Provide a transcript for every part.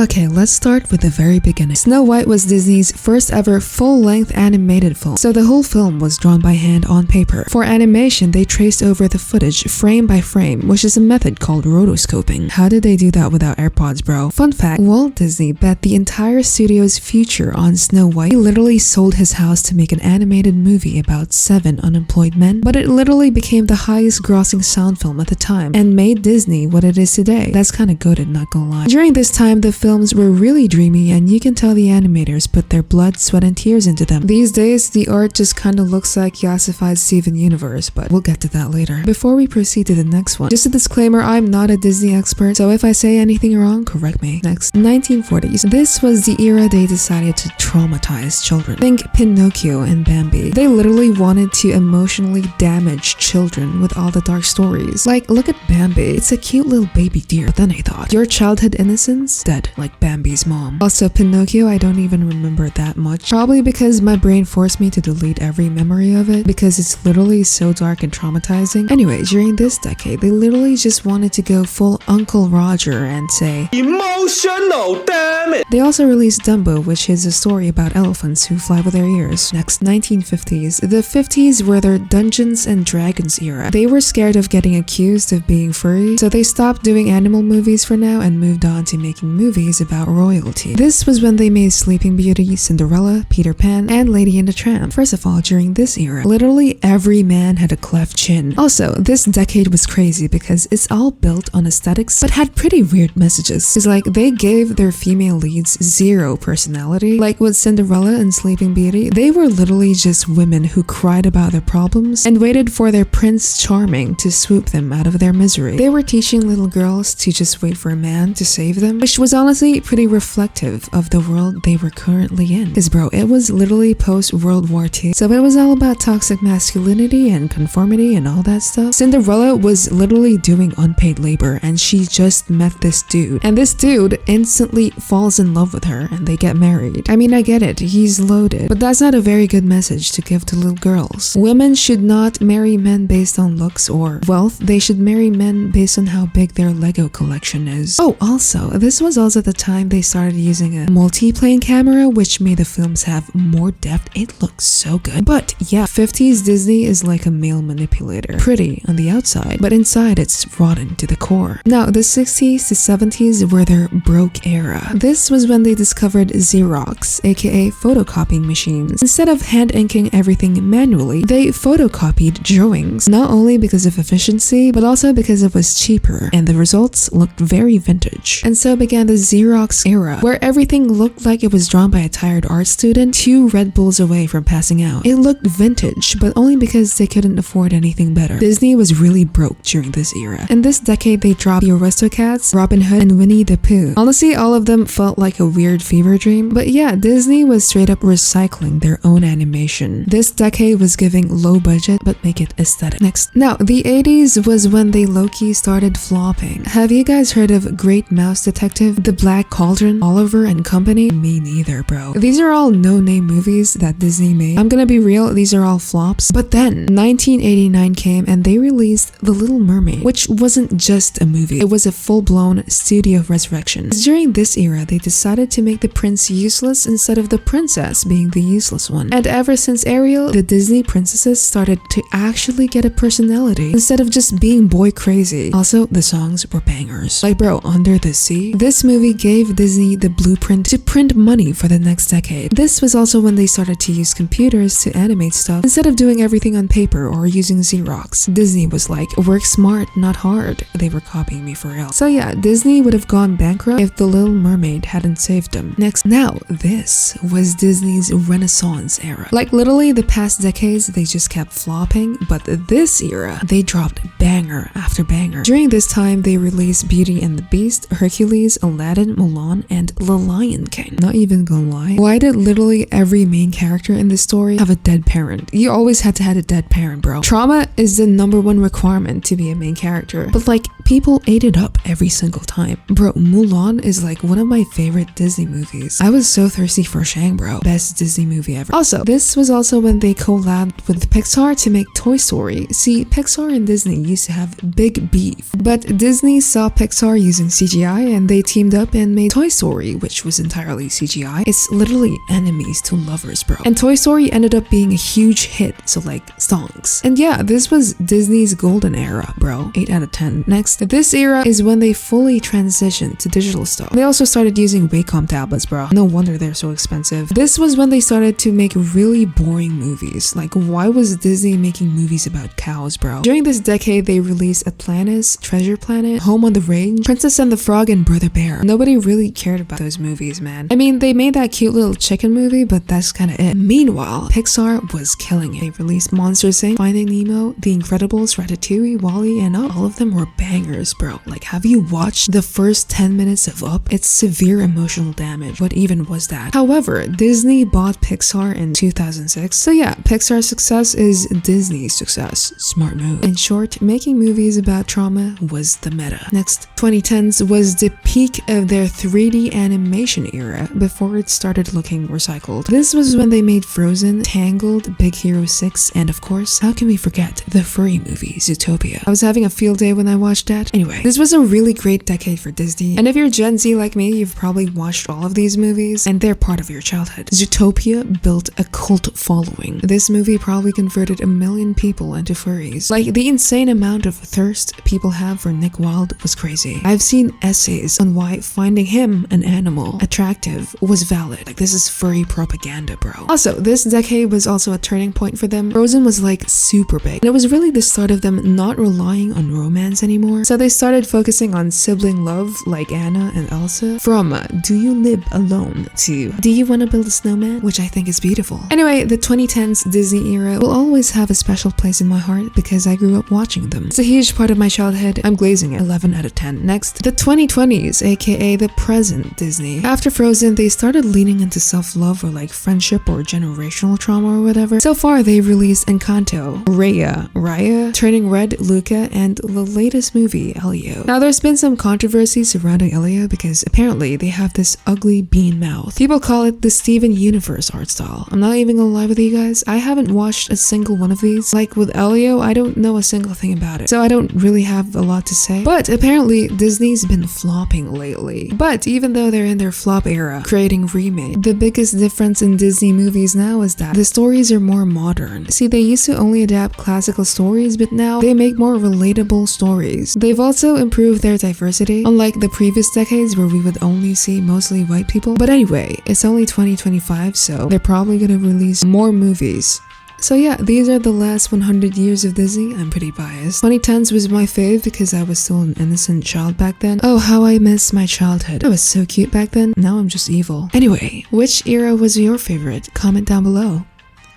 Okay, let's start with the very beginning. Snow White was Disney's first ever full-length animated film, so the whole film was drawn by hand on paper. For animation, they traced over the footage frame by frame, which is a method called rotoscoping. How did they do that without AirPods, bro? Fun fact, Walt Disney bet the entire studio's future on Snow White. He literally sold his house to make an animated movie about 7 unemployed men, but it literally became the highest grossing sound film at the time and made Disney what it is today. That's kinda goated, not gonna lie. During this time, the films were really dreamy, and you can tell the animators put their blood, sweat, and tears into them. These days, the art just kinda looks like Yassified Steven Universe, but we'll get to that later. Before we proceed to the next one, just a disclaimer, I'm not a Disney expert, so if I say anything wrong, correct me. Next, 1940s. This was the era they decided to traumatize children. Think Pinocchio and Bambi. They literally wanted to emotionally damage children with all the dark stories. Like, look at Bambi. It's a cute little baby deer, but then I thought, your childhood innocence? Dead, like Bambi's mom. Also, Pinocchio, I don't even remember that much. Probably because my brain forced me to delete every memory of it, because it's literally so dark and traumatizing. Anyway, during this decade, they literally just wanted to go full Uncle Roger and say, emotional, damn it! They also released Dumbo, which is a story about elephants who fly with their ears. Next, 1950s. The 50s were their Dungeons and Dragons era. They were scared of getting accused of being furry, so they stopped doing animal movies for now and moved on to making movies about royalty. This was when they made Sleeping Beauty, Cinderella, Peter Pan, and Lady and the Tramp. First of all, during this era, literally every man had a cleft chin. Also, this decade was crazy because it's all built on aesthetics, but had pretty weird messages. It's like they gave their female leads zero personality. Like with Cinderella and Sleeping Beauty, they were literally just women who cried about their problems and waited for their Prince Charming to swoop them out of their misery. They were teaching little girls to just wait for a man to save them, which was honestly pretty reflective of the world they were currently in. Cause bro, it was literally post-World War II, so it was all about toxic masculinity and conformity and all that stuff. Cinderella was literally doing unpaid labor, and she just met this dude, and this dude instantly falls in love with her and they get married. I mean, I get it, he's loaded, but that's not a very good message to give to little girls. Women should not marry men based on looks or wealth. They should marry men based on how big their Lego collection is. Oh, also, this was also the time they started using a multi-plane camera, which made the films have more depth. It looks so good. But yeah, 50s Disney is like a male manipulator. Pretty on the outside, but inside it's rotten to the core. Now, the 60s to 70s were their broke era. This was when they discovered Xerox, aka photocopying machines. Instead of hand inking everything manually, they photocopied drawings, not only because of efficiency, but also because it was cheaper, and the results looked very vintage. And so began the Xerox era, where everything looked like it was drawn by a tired art student 2 Red Bulls away from passing out. It looked vintage, but only because they couldn't afford anything better. Disney was really broke during this era. In this decade, they dropped the Aristocats, Robin Hood, and Winnie the Pooh. Honestly, all of them felt like a weird fever dream, but yeah, Disney was straight up recycling their own animation. This decade was giving low budget, but make it aesthetic. Next. Now, the 80s was when they low-key started flopping. Have you guys heard of Great Mouse Detective, The Black Cauldron, Oliver and Company? Me neither, bro. These are all no-name movies that Disney made. I'm gonna be real, these are all flops. But then, 1989 came and they released The Little Mermaid, which wasn't just a movie. It was a full-blown studio resurrection. During this era, they decided to make the prince useless instead of the princess being the useless one. And ever since Ariel, the Disney princesses started to actually get a personality instead of just being boy crazy. Also, the songs were bangers. Like bro, Under the Sea? This movie gave Disney the blueprint to print money for the next decade. This was also when they started to use computers to animate stuff instead of doing everything on paper or using Xerox. Disney was like, work smart, not hard. They were copying me for real. So yeah, Disney would have gone bankrupt if The Little Mermaid hadn't saved them. Next, now this was Disney's Renaissance era. Like literally the past decades, they just kept flopping, but this era, they dropped banger after banger. During this time, they released Beauty and the Beast, Hercules, Aladdin, Mulan, and The Lion King. Not even gonna lie, why did literally every main character in this story have a dead parent? You always had to have a dead parent, bro. Trauma is the #1 requirement to be a main character, but like people ate it up every single time. Bro, Mulan is like one of my favorite Disney movies. I was so thirsty for Shang, bro. Best Disney movie ever. Also, this was also when they collabed with Pixar to make Toy Story. See, Pixar and Disney used to have big beef, but Disney saw Pixar using CGI and they teamed up and made Toy Story, which was entirely CGI. It's literally enemies to lovers, bro. And Toy Story ended up being a huge hit, so like stonks. And yeah, this was Disney's golden era, bro. 8 out of 10. Next, this era is when they fully transitioned to digital stuff. They also started using Wacom tablets, bro. No wonder they're so expensive. This was when they started to make really boring movies. Like, why was Disney making movies about cows, bro? During this decade, they released Atlantis, Treasure Planet, Home on the Range, Princess and the Frog, and Brother Bear. Nobody really cared about those movies, man. I mean, they made that cute little chicken movie, but that's kind of it. Meanwhile, Pixar was killing it. They released Monsters Inc., Finding Nemo, The Incredibles, Ratatouille, WALL-E, and Up. All of them were bangers, bro. Like, have you watched the first 10 minutes of Up? It's severe emotional damage. What even was that? However, Disney bought Pixar in 2006. So yeah, Pixar's success is Disney's success. Smart move. In short, making movies about trauma was the meta. Next, 2010s was the peak of their 3D animation era before it started looking recycled. This was when they made Frozen, Tangled, Big Hero 6, and of course, how can we forget the furry movie Zootopia? I was having a field day when I watched that. Anyway, this was a really great decade for Disney, and if you're Gen Z like me, you've probably watched all of these movies, and they're part of your childhood. Zootopia built a cult following. This movie probably converted 1 million people into furries. Like, the insane amount of thirst people have for Nick Wilde was crazy. I've seen essays on why finding him, an animal, attractive was valid. Like, this is furry propaganda, bro. Also, this decade was also a turning point for them. Frozen was like super big, and it was really the start of them not relying on romance anymore. So they started focusing on sibling love like Anna and Elsa. From do you live alone to do you want to build a snowman, which I think is beautiful. Anyway, the 2010s Disney era will always have a special place in my heart because I grew up watching them. It's a huge part of my childhood. I'm glazing it. 11 out of 10. Next, the 2020s, aka the present Disney. After Frozen, they started leaning into self-love or like friendship or generational trauma or whatever. So far, they've released Encanto, Raya, Turning Red, Luca, and the latest movie, Elio. Now, there's been some controversy surrounding Elio because apparently they have this ugly bean mouth. People call it the Steven Universe art style. I'm not even gonna lie with you guys, I haven't watched a single one of these. Like with Elio, I don't know a single thing about it, so I don't really have a lot to say. But apparently, Disney's been flopping lately. But even though they're in their flop era, creating remake, the biggest difference in Disney movies now is that the stories are more modern. See, they used to only adapt classical stories, but now they make more relatable stories. They've also improved their diversity, unlike the previous decades where we would only see mostly white people. But anyway, it's only 2025, so they're probably gonna release more movies. So yeah, these are the last 100 years of Disney. I'm pretty biased. 2010s was my fave because I was still an innocent child back then. Oh, how I miss my childhood. I was so cute back then. Now I'm just evil. Anyway, which era was your favorite? Comment down below.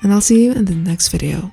And I'll see you in the next video.